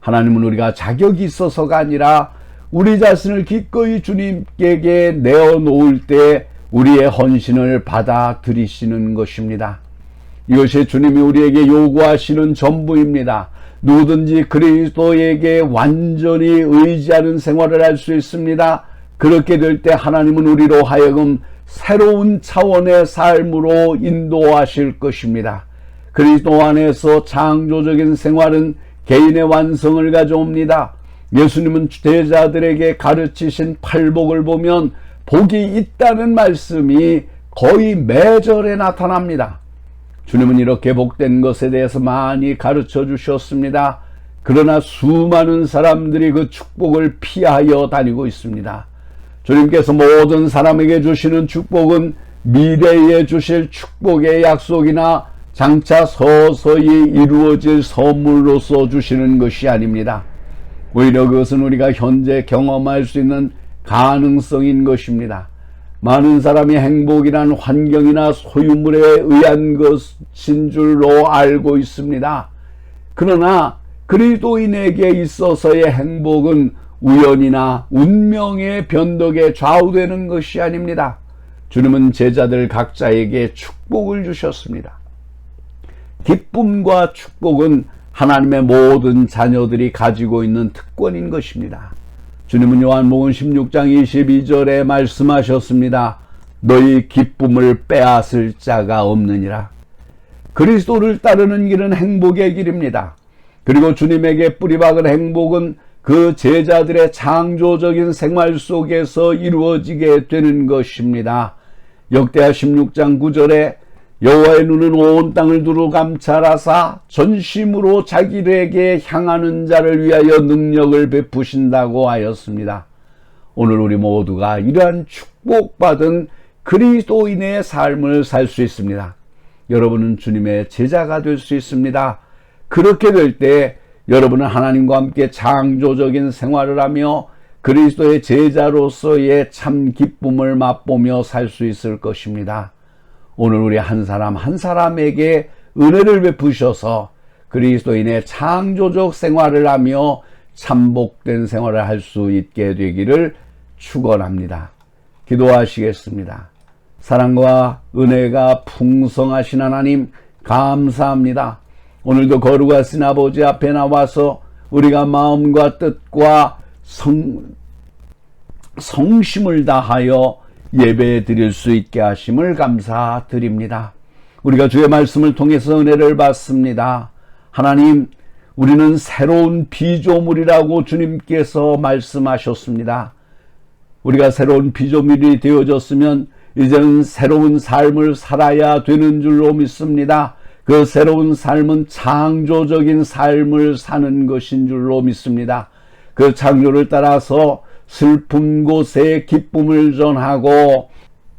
하나님은 우리가 자격이 있어서가 아니라 우리 자신을 기꺼이 주님께 내어놓을 때 우리의 헌신을 받아들이시는 것입니다. 이것이 주님이 우리에게 요구하시는 전부입니다. 누구든지 그리스도에게 완전히 의지하는 생활을 할 수 있습니다. 그렇게 될 때 하나님은 우리로 하여금 새로운 차원의 삶으로 인도하실 것입니다. 그리스도 안에서 창조적인 생활은 개인의 완성을 가져옵니다. 예수님은 제자들에게 가르치신 팔복을 보면 복이 있다는 말씀이 거의 매절에 나타납니다. 주님은 이렇게 복된 것에 대해서 많이 가르쳐 주셨습니다. 그러나 수많은 사람들이 그 축복을 피하여 다니고 있습니다. 주님께서 모든 사람에게 주시는 축복은 미래에 주실 축복의 약속이나 장차 서서히 이루어질 선물로서 주시는 것이 아닙니다. 오히려 그것은 우리가 현재 경험할 수 있는 가능성인 것입니다. 많은 사람이 행복이란 환경이나 소유물에 의한 것인 줄로 알고 있습니다. 그러나 그리스도인에게 있어서의 행복은 우연이나 운명의 변덕에 좌우되는 것이 아닙니다. 주님은 제자들 각자에게 축복을 주셨습니다. 기쁨과 축복은 하나님의 모든 자녀들이 가지고 있는 특권인 것입니다. 주님은 요한복음 16장 22절에 말씀하셨습니다. 너희 기쁨을 빼앗을 자가 없느니라. 그리스도를 따르는 길은 행복의 길입니다. 그리고 주님에게 뿌리박은 행복은 그 제자들의 창조적인 생활 속에서 이루어지게 되는 것입니다. 역대하 16장 9절에 여호와의 눈은 온 땅을 두루 감찰하사 전심으로 자기에게 향하는 자를 위하여 능력을 베푸신다고 하였습니다. 오늘 우리 모두가 이러한 축복받은 그리스도인의 삶을 살 수 있습니다. 여러분은 주님의 제자가 될 수 있습니다. 그렇게 될 때 여러분은 하나님과 함께 창조적인 생활을 하며 그리스도의 제자로서의 참 기쁨을 맛보며 살 수 있을 것입니다. 오늘 우리 한 사람 한 사람에게 은혜를 베푸셔서 그리스도인의 창조적 생활을 하며 참복된 생활을 할 수 있게 되기를 축원합니다. 기도하시겠습니다. 사랑과 은혜가 풍성하신 하나님 감사합니다. 오늘도 거룩하신 아버지 앞에 나와서 우리가 마음과 뜻과 성심을 다하여 예배 드릴 수 있게 하심을 감사드립니다. 우리가 주의 말씀을 통해서 은혜를 받습니다. 하나님, 우리는 새로운 피조물이라고 주님께서 말씀하셨습니다. 우리가 새로운 피조물이 되어졌으면 이제는 새로운 삶을 살아야 되는 줄로 믿습니다. 그 새로운 삶은 창조적인 삶을 사는 것인 줄로 믿습니다. 그 창조를 따라서 슬픈 곳에 기쁨을 전하고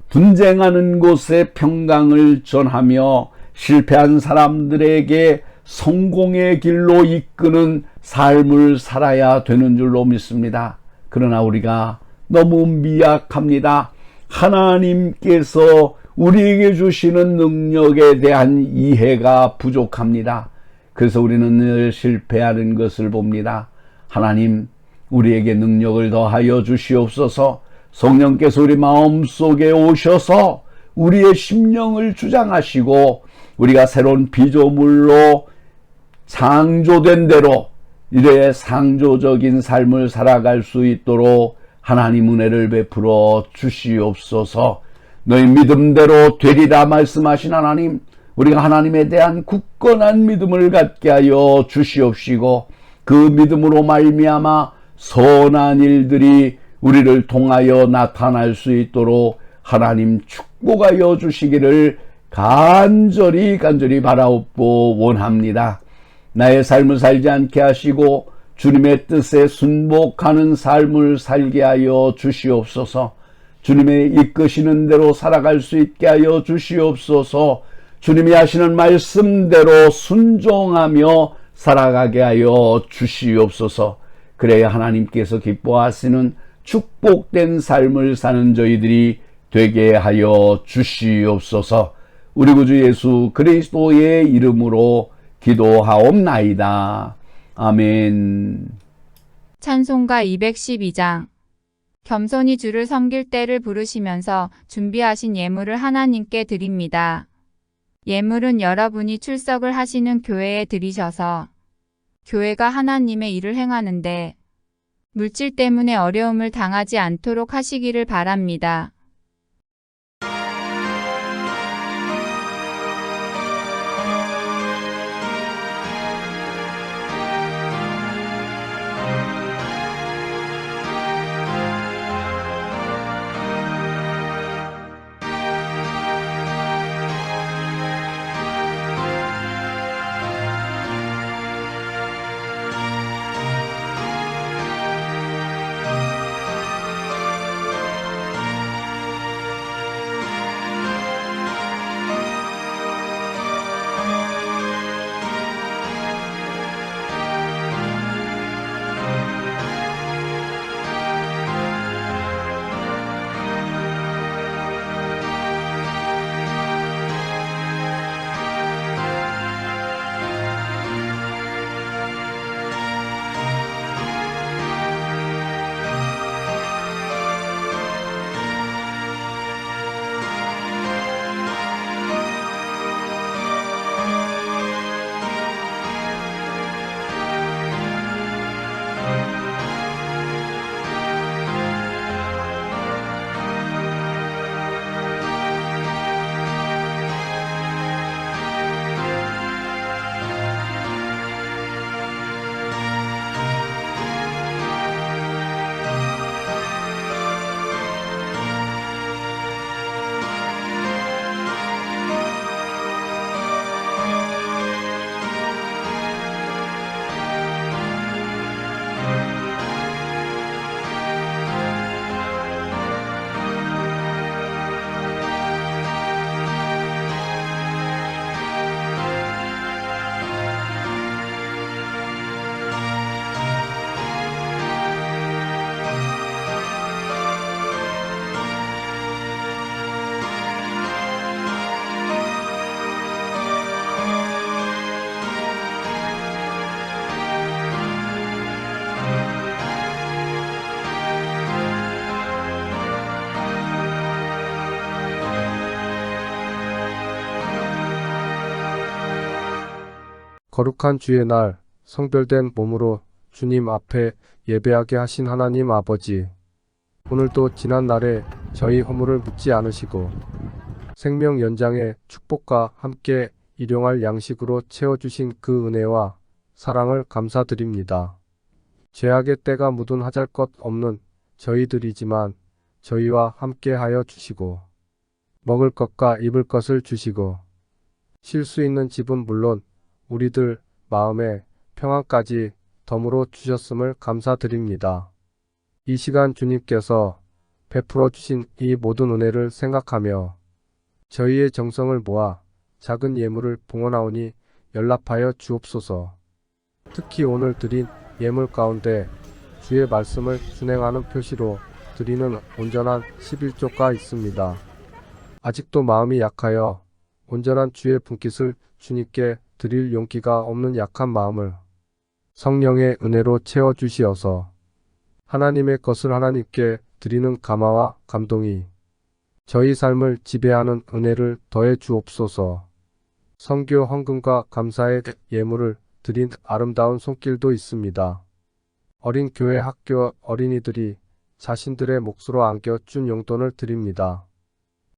분쟁하는 곳에 평강을 전하며 실패한 사람들에게 성공의 길로 이끄는 삶을 살아야 되는 줄로 믿습니다. 그러나 우리가 너무 미약합니다. 하나님께서 우리에게 주시는 능력에 대한 이해가 부족합니다. 그래서 우리는 늘 실패하는 것을 봅니다. 하나님, 우리에게 능력을 더하여 주시옵소서. 성령께서 우리 마음속에 오셔서 우리의 심령을 주장하시고 우리가 새로운 피조물로 창조된 대로 이래 창조적인 삶을 살아갈 수 있도록 하나님 은혜를 베풀어 주시옵소서. 너희 믿음대로 되리라 말씀하신 하나님, 우리가 하나님에 대한 굳건한 믿음을 갖게 하여 주시옵시고 그 믿음으로 말미암아 선한 일들이 우리를 통하여 나타날 수 있도록 하나님 축복하여 주시기를 간절히 바라옵고 원합니다. 나의 삶을 살지 않게 하시고 주님의 뜻에 순복하는 삶을 살게 하여 주시옵소서. 주님의 이끄시는 대로 살아갈 수 있게 하여 주시옵소서. 주님이 하시는 말씀대로 순종하며 살아가게 하여 주시옵소서. 그래야 하나님께서 기뻐하시는 축복된 삶을 사는 저희들이 되게 하여 주시옵소서. 우리 구주 예수 그리스도의 이름으로 기도하옵나이다. 아멘. 찬송가 212장. 겸손히 주를 섬길 때를 부르시면서 준비하신 예물을 하나님께 드립니다. 예물은 여러분이 출석을 하시는 교회에 드리셔서 교회가 하나님의 일을 행하는데 물질 때문에 어려움을 당하지 않도록 하시기를 바랍니다. 거룩한 주의 날 성별된 몸으로 주님 앞에 예배하게 하신 하나님 아버지, 오늘도 지난 날에 저희 허물을 묻지 않으시고 생명 연장의 축복과 함께 일용할 양식으로 채워주신 그 은혜와 사랑을 감사드립니다. 죄악의 때가 묻은 하잘것 없는 저희들이지만 저희와 함께 하여 주시고 먹을 것과 입을 것을 주시고 쉴 수 있는 집은 물론 우리들 마음의 평안까지 덤으로 주셨음을 감사드립니다. 이 시간 주님께서 베풀어 주신 이 모든 은혜를 생각하며 저희의 정성을 모아 작은 예물을 봉헌하오니 연락하여 주옵소서. 특히 오늘 드린 예물 가운데 주의 말씀을 준행하는 표시로 드리는 온전한 11조가 있습니다. 아직도 마음이 약하여 온전한 주의 분깃을 주님께 드릴 용기가 없는 약한 마음을 성령의 은혜로 채워주시어서 하나님의 것을 하나님께 드리는 감화와 감동이 저희 삶을 지배하는 은혜를 더해 주옵소서. 선교 헌금과 감사의 예물을 드린 아름다운 손길도 있습니다. 어린 교회 학교 어린이들이 자신들의 몫으로 안겨준 용돈을 드립니다.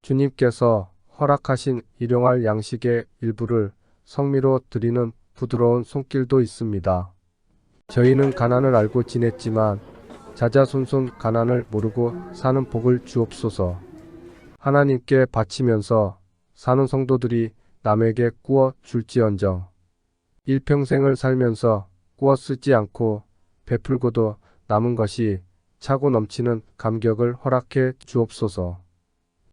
주님께서 허락하신 일용할 양식의 일부를 성미로 드리는 부드러운 손길도 있습니다. 저희는 가난을 알고 지냈지만 자자손손 가난을 모르고 사는 복을 주옵소서. 하나님께 바치면서 사는 성도들이 남에게 꾸어 줄지언정 일평생을 살면서 꾸어 쓰지 않고 베풀고도 남은 것이 차고 넘치는 감격을 허락해 주옵소서.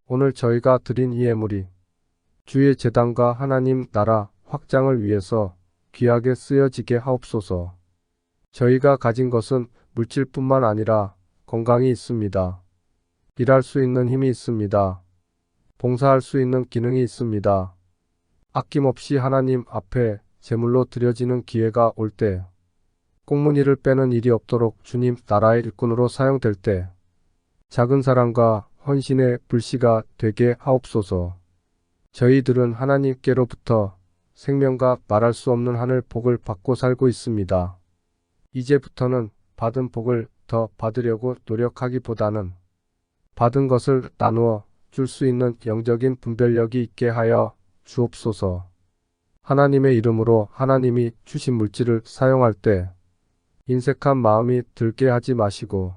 오늘 저희가 드린 이 예물이 주의 제단과 하나님 나라 확장을 위해서 귀하게 쓰여지게 하옵소서. 저희가 가진 것은 물질뿐만 아니라 건강이 있습니다. 일할 수 있는 힘이 있습니다. 봉사할 수 있는 기능이 있습니다. 아낌없이 하나님 앞에 제물로 드려지는 기회가 올 때, 꽁무니를 빼는 일이 없도록 주님 나라의 일꾼으로 사용될 때, 작은 사랑과 헌신의 불씨가 되게 하옵소서. 저희들은 하나님께로부터 생명과 말할 수 없는 하늘 복을 받고 살고 있습니다. 이제부터는 받은 복을 더 받으려고 노력하기보다는 받은 것을 나누어 줄 수 있는 영적인 분별력이 있게 하여 주옵소서. 하나님의 이름으로 하나님이 주신 물질을 사용할 때 인색한 마음이 들게 하지 마시고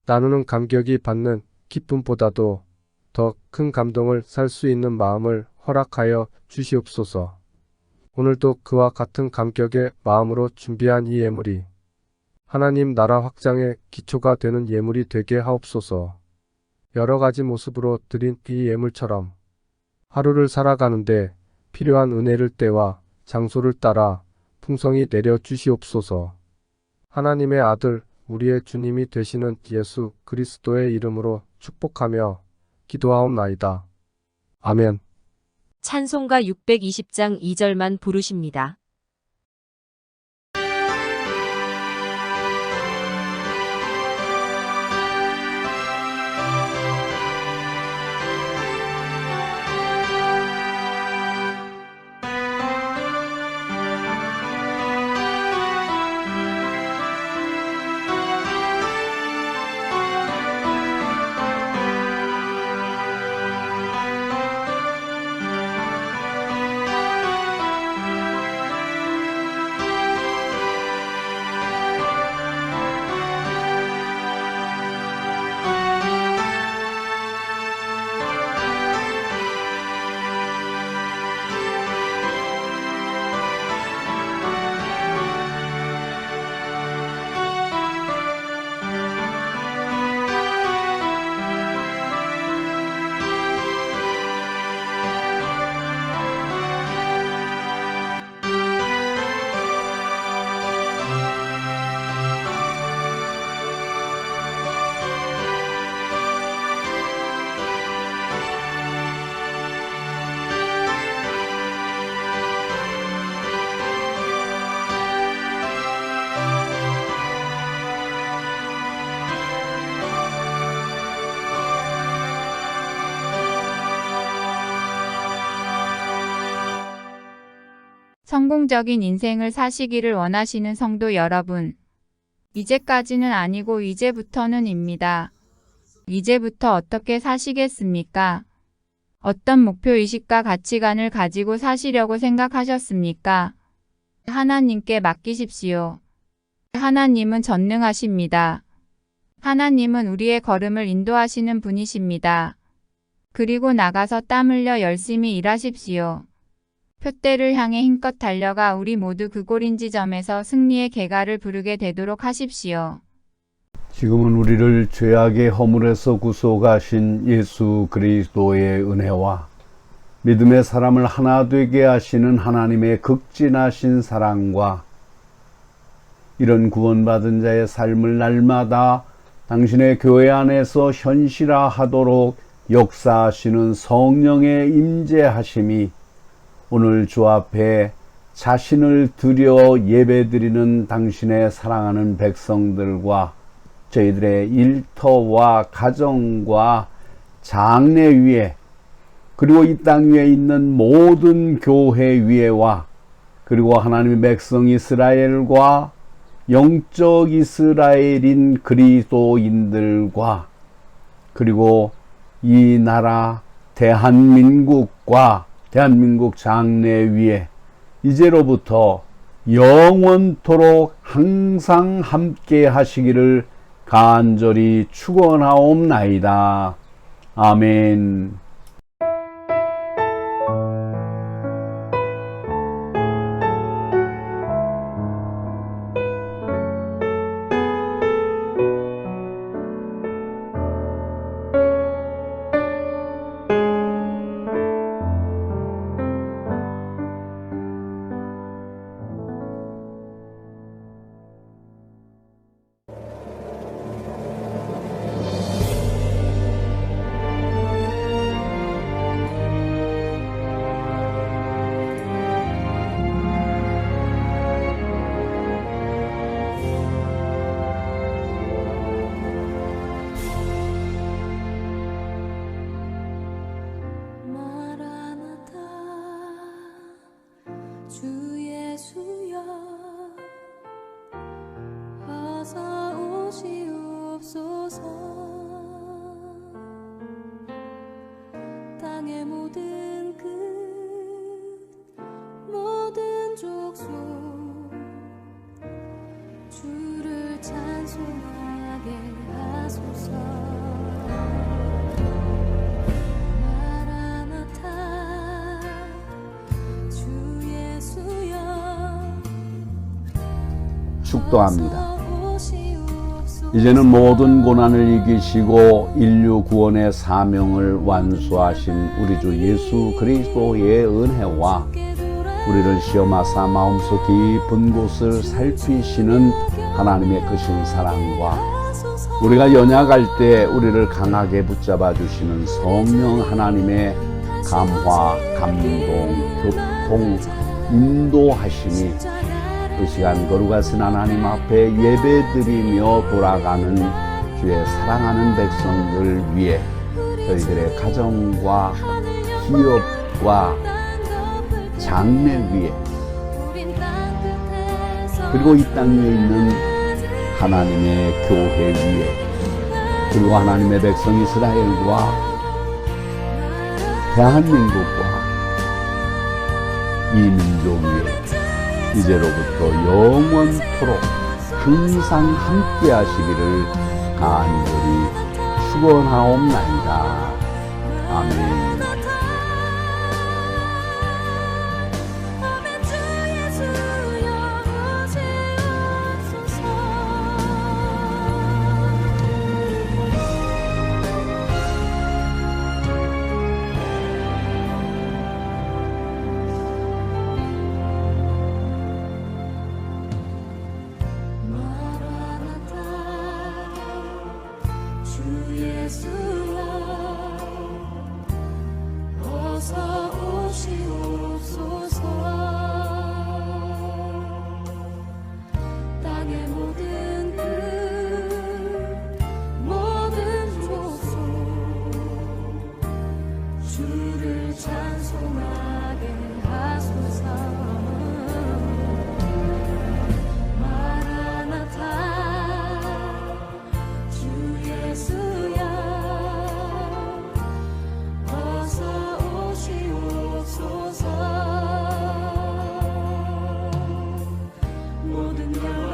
나누는 감격이 받는 기쁨보다도 더 큰 감동을 살 수 있는 마음을 허락하여 주시옵소서. 오늘도 그와 같은 감격의 마음으로 준비한 이 예물이 하나님 나라 확장의 기초가 되는 예물이 되게 하옵소서. 여러 가지 모습으로 드린 이 예물처럼 하루를 살아가는데 필요한 은혜를 때와 장소를 따라 풍성히 내려 주시옵소서. 하나님의 아들 우리의 주님이 되시는 예수 그리스도의 이름으로 축복하며 기도하옵나이다. 아멘. 찬송가 620장 2절만 부르십니다. 성공적인 인생을 사시기를 원하시는 성도 여러분. 이제까지는 아니고 이제부터는입니다. 이제부터 어떻게 사시겠습니까? 어떤 목표의식과 가치관을 가지고 사시려고 생각하셨습니까? 하나님께 맡기십시오. 하나님은 전능하십니다. 하나님은 우리의 걸음을 인도하시는 분이십니다. 그리고 나가서 땀 흘려 열심히 일하십시오. 표대를 향해 힘껏 달려가 우리 모두 그 골인 지점에서 승리의 개가를 부르게 되도록 하십시오. 지금은 우리를 죄악의 허물에서 구속하신 예수 그리스도의 은혜와 믿음의 사람을 하나 되게 하시는 하나님의 극진하신 사랑과 이런 구원받은 자의 삶을 날마다 당신의 교회 안에서 현실화하도록 역사하시는 성령의 임재하심이 오늘 주 앞에 자신을 드려 예배드리는 당신의 사랑하는 백성들과 저희들의 일터와 가정과 장래 위에 그리고 이 땅 위에 있는 모든 교회 위에와 그리고 하나님의 백성 이스라엘과 영적 이스라엘인 그리스도인들과 그리고 이 나라 대한민국과 대한민국 장래 위에 이제로부터 영원토록 항상 함께 하시기를 간절히 축원하옵나이다. 아멘. 주 예수여 어서 오시옵소서. 땅의 모든 끝 모든 족속 주를 찬송하게 하소서. 축도합니다. 이제는 모든 고난을 이기시고 인류 구원의 사명을 완수하신 우리 주 예수 그리스도의 은혜와 우리를 시험하사 마음속 깊은 곳을 살피시는 하나님의 크신 사랑과 우리가 연약할 때 우리를 강하게 붙잡아 주시는 성령 하나님의 감화, 감동, 교통, 인도하심이 이 시간 거룩하신 하나님 앞에 예배드리며 돌아가는 주의 사랑하는 백성들 위해 저희들의 가정과 기업과 장래 위에 그리고 이 땅 위에 있는 하나님의 교회 위에 그리고 하나님의 백성 이스라엘과 대한민국과 이 민족 위에 이제로부터 영원토록 항상 함께 하시기를 간절히 축원하옵나이다. 아멘. 모든 열